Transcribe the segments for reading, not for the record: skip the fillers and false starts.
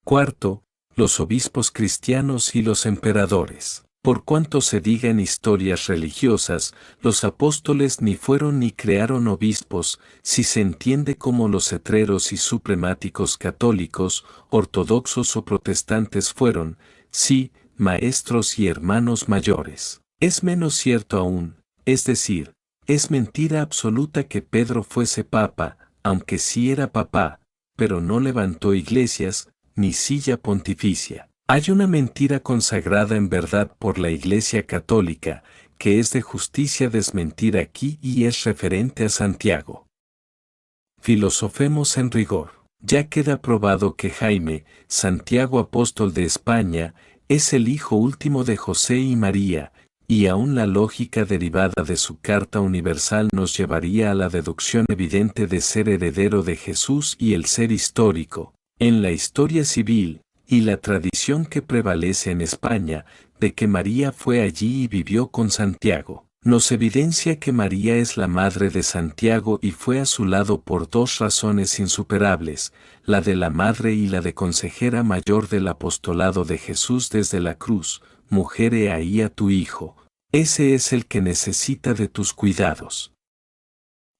Cuarto, los obispos cristianos y los emperadores. Por cuanto se diga en historias religiosas, los apóstoles ni fueron ni crearon obispos, si se entiende como los cetreros y supremáticos católicos, ortodoxos o protestantes fueron, sí, maestros y hermanos mayores. Es menos cierto aún, es decir, es mentira absoluta que Pedro fuese papa, aunque sí era papá, pero no levantó iglesias, ni silla pontificia. Hay una mentira consagrada en verdad por la Iglesia Católica, que es de justicia desmentir aquí y es referente a Santiago. Filosofemos en rigor. Ya queda probado que Jaime, Santiago apóstol de España, es el hijo último de José y María, y aún la lógica derivada de su carta universal nos llevaría a la deducción evidente de ser heredero de Jesús y el ser histórico, en la historia civil, y la tradición que prevalece en España, de que María fue allí y vivió con Santiago, nos evidencia que María es la madre de Santiago y fue a su lado por dos razones insuperables, la de la madre y la de consejera mayor del apostolado de Jesús desde la cruz. Mujer, he ahí a tu hijo, ese es el que necesita de tus cuidados.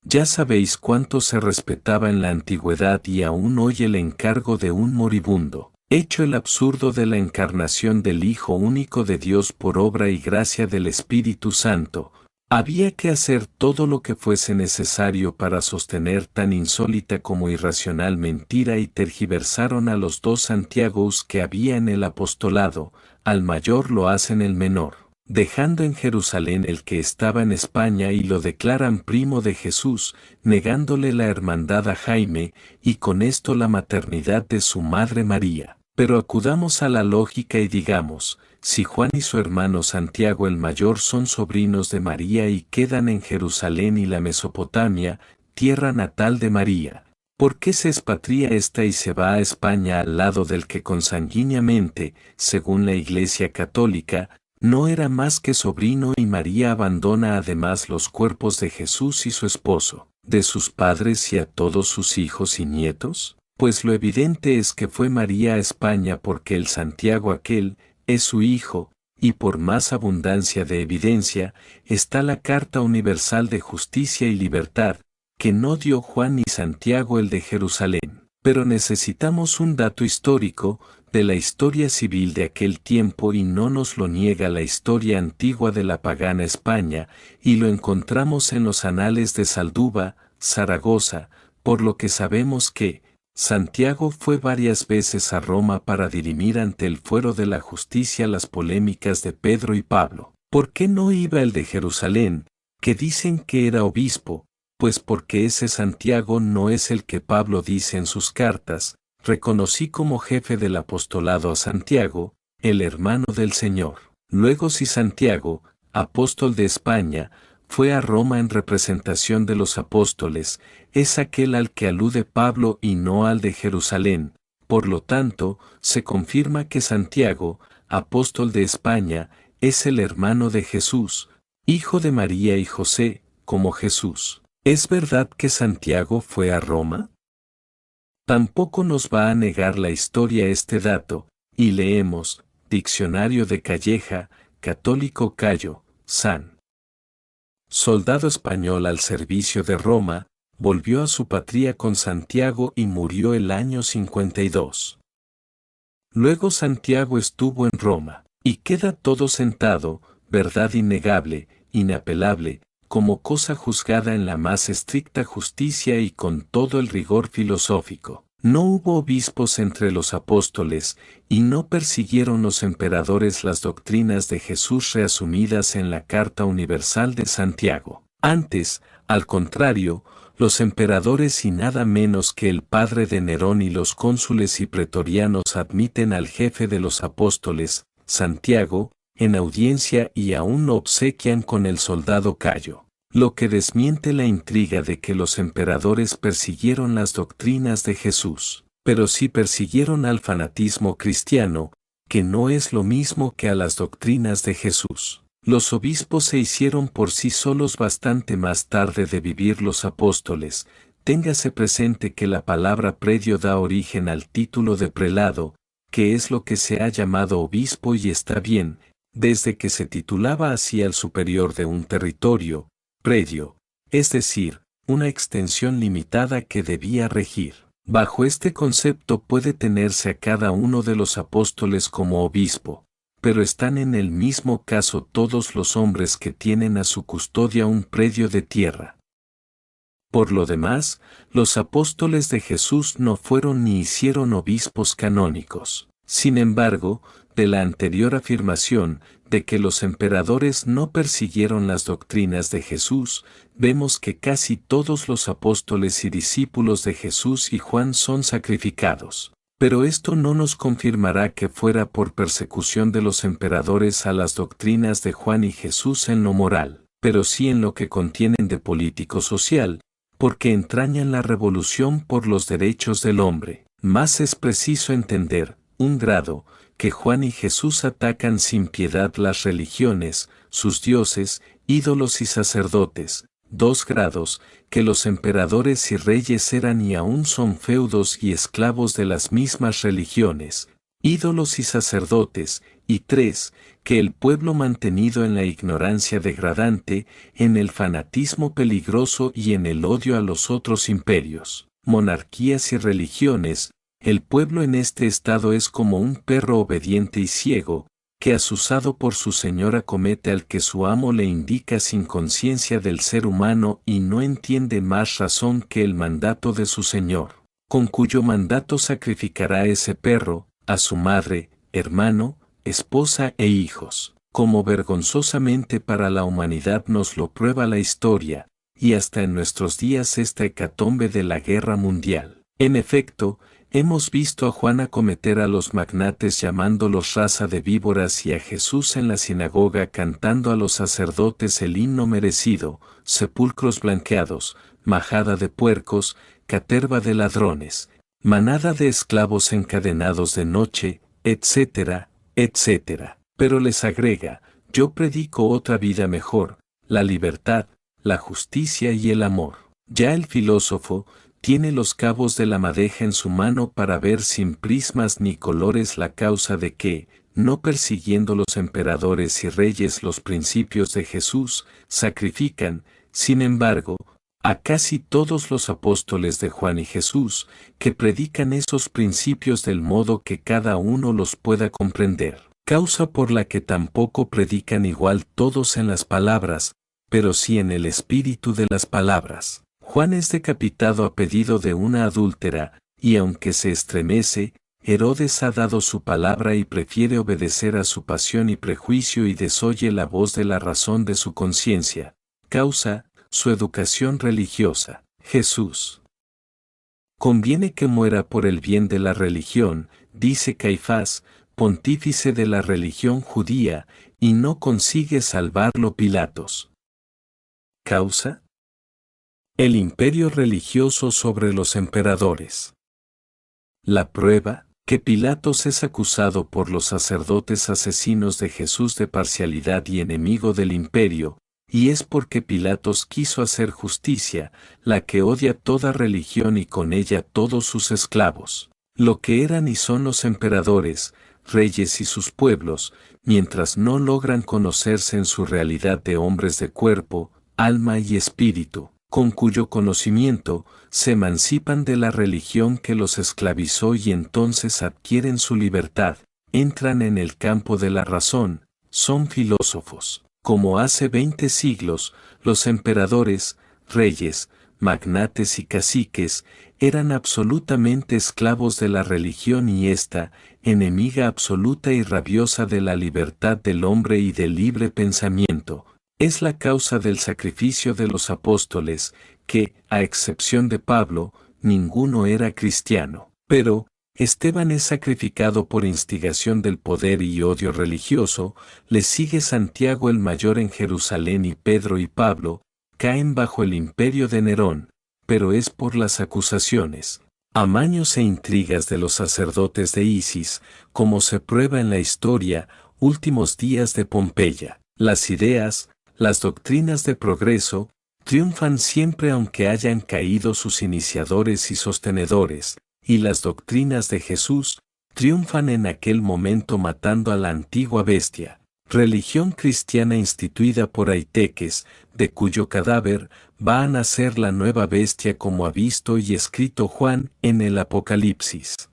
Ya sabéis cuánto se respetaba en la antigüedad y aún hoy el encargo de un moribundo. Hecho el absurdo de la encarnación del Hijo único de Dios por obra y gracia del Espíritu Santo, había que hacer todo lo que fuese necesario para sostener tan insólita como irracional mentira y tergiversaron a los dos Santiagos que había en el apostolado, al mayor lo hacen el menor, dejando en Jerusalén el que estaba en España y lo declaran primo de Jesús, negándole la hermandad a Jaime, y con esto la maternidad de su madre María. Pero acudamos a la lógica y digamos, si Juan y su hermano Santiago el mayor son sobrinos de María y quedan en Jerusalén y la Mesopotamia, tierra natal de María, ¿por qué se expatria ésta y se va a España al lado del que consanguíneamente, según la Iglesia Católica, no era más que sobrino y María abandona además los cuerpos de Jesús y su esposo, de sus padres y a todos sus hijos y nietos? Pues lo evidente es que fue María a España porque el Santiago aquel es su hijo, y por más abundancia de evidencia, está la Carta Universal de Justicia y Libertad, que no dio Juan ni Santiago el de Jerusalén. Pero necesitamos un dato histórico, de la historia civil de aquel tiempo y no nos lo niega la historia antigua de la pagana España, y lo encontramos en los anales de Salduba, Zaragoza, por lo que sabemos que, Santiago fue varias veces a Roma para dirimir ante el fuero de la justicia las polémicas de Pedro y Pablo. ¿Por qué no iba el de Jerusalén, que dicen que era obispo? Pues porque ese Santiago no es el que Pablo dice en sus cartas, reconocí como jefe del apostolado a Santiago, el hermano del Señor. Luego si Santiago, apóstol de España, fue a Roma en representación de los apóstoles, es aquel al que alude Pablo y no al de Jerusalén. Por lo tanto, se confirma que Santiago, apóstol de España, es el hermano de Jesús, hijo de María y José, como Jesús. ¿Es verdad que Santiago fue a Roma? Tampoco nos va a negar la historia este dato, y leemos, Diccionario de Calleja, Católico Cayo, San. Soldado español al servicio de Roma, volvió a su patria con Santiago y murió el año 52. Luego Santiago estuvo en Roma, y queda todo sentado, verdad innegable, inapelable, como cosa juzgada en la más estricta justicia y con todo el rigor filosófico. No hubo obispos entre los apóstoles, y no persiguieron los emperadores las doctrinas de Jesús reasumidas en la Carta Universal de Santiago. Antes, al contrario, los emperadores y nada menos que el padre de Nerón y los cónsules y pretorianos admiten al jefe de los apóstoles, Santiago, en audiencia y aún lo obsequian con el soldado Cayo. Lo que desmiente la intriga de que los emperadores persiguieron las doctrinas de Jesús, pero sí persiguieron al fanatismo cristiano, que no es lo mismo que a las doctrinas de Jesús. Los obispos se hicieron por sí solos bastante más tarde de vivir los apóstoles. Téngase presente que la palabra predio da origen al título de prelado, que es lo que se ha llamado obispo y está bien, desde que se titulaba así al superior de un territorio, predio, es decir, una extensión limitada que debía regir. Bajo este concepto puede tenerse a cada uno de los apóstoles como obispo, pero están en el mismo caso todos los hombres que tienen a su custodia un predio de tierra. Por lo demás, los apóstoles de Jesús no fueron ni hicieron obispos canónicos. Sin embargo, de la anterior afirmación, de que los emperadores no persiguieron las doctrinas de Jesús, vemos que casi todos los apóstoles y discípulos de Jesús y Juan son sacrificados. Pero esto no nos confirmará que fuera por persecución de los emperadores a las doctrinas de Juan y Jesús en lo moral, pero sí en lo que contienen de político-social, porque entrañan la revolución por los derechos del hombre. Más es preciso entender, un grado, que Juan y Jesús atacan sin piedad las religiones, sus dioses, ídolos y sacerdotes. 2 grados, que los emperadores y reyes eran y aún son feudos y esclavos de las mismas religiones, ídolos y sacerdotes. Y 3, que el pueblo mantenido en la ignorancia degradante, en el fanatismo peligroso y en el odio a los otros imperios, monarquías y religiones, el pueblo en este estado es como un perro obediente y ciego, que asusado por su señor acomete al que su amo le indica sin conciencia del ser humano y no entiende más razón que el mandato de su señor, con cuyo mandato sacrificará ese perro, a su madre, hermano, esposa e hijos, como vergonzosamente para la humanidad nos lo prueba la historia, y hasta en nuestros días esta hecatombe de la guerra mundial. En efecto, hemos visto a Juan acometer a los magnates llamándolos raza de víboras y a Jesús en la sinagoga cantando a los sacerdotes el himno merecido, sepulcros blanqueados, majada de puercos, caterva de ladrones, manada de esclavos encadenados de noche, etcétera, etcétera. Pero les agrega, yo predico otra vida mejor, la libertad, la justicia y el amor. Ya el filósofo tiene los cabos de la madeja en su mano para ver sin prismas ni colores la causa de que, no persiguiendo los emperadores y reyes los principios de Jesús, sacrifican, sin embargo, a casi todos los apóstoles de Juan y Jesús, que predican esos principios del modo que cada uno los pueda comprender. Causa por la que tampoco predican igual todos en las palabras, pero sí en el espíritu de las palabras. Juan es decapitado a pedido de una adúltera, y aunque se estremece, Herodes ha dado su palabra y prefiere obedecer a su pasión y prejuicio y desoye la voz de la razón de su conciencia. Causa, su educación religiosa. Jesús. Conviene que muera por el bien de la religión, dice Caifás, pontífice de la religión judía, y no consigue salvarlo Pilatos. Causa: el imperio religioso sobre los emperadores. La prueba, que Pilatos es acusado por los sacerdotes asesinos de Jesús de parcialidad y enemigo del imperio, y es porque Pilatos quiso hacer justicia, la que odia toda religión y con ella todos sus esclavos, lo que eran y son los emperadores, reyes y sus pueblos, mientras no logran conocerse en su realidad de hombres de cuerpo, alma y espíritu, con cuyo conocimiento se emancipan de la religión que los esclavizó y entonces adquieren su libertad, entran en el campo de la razón, son filósofos. Como hace 20 siglos, los emperadores, reyes, magnates y caciques eran absolutamente esclavos de la religión y ésta, enemiga absoluta y rabiosa de la libertad del hombre y del libre pensamiento, es la causa del sacrificio de los apóstoles, que, a excepción de Pablo, ninguno era cristiano. Pero, Esteban es sacrificado por instigación del poder y odio religioso, le sigue Santiago el Mayor en Jerusalén y Pedro y Pablo caen bajo el imperio de Nerón, pero es por las acusaciones, amaños e intrigas de los sacerdotes de Isis, como se prueba en la historia, últimos días de Pompeya. Las ideas, las doctrinas de progreso, triunfan siempre aunque hayan caído sus iniciadores y sostenedores, y las doctrinas de Jesús triunfan en aquel momento matando a la antigua bestia, religión cristiana instituida por Aiteques, de cuyo cadáver va a nacer la nueva bestia como ha visto y escrito Juan en el Apocalipsis.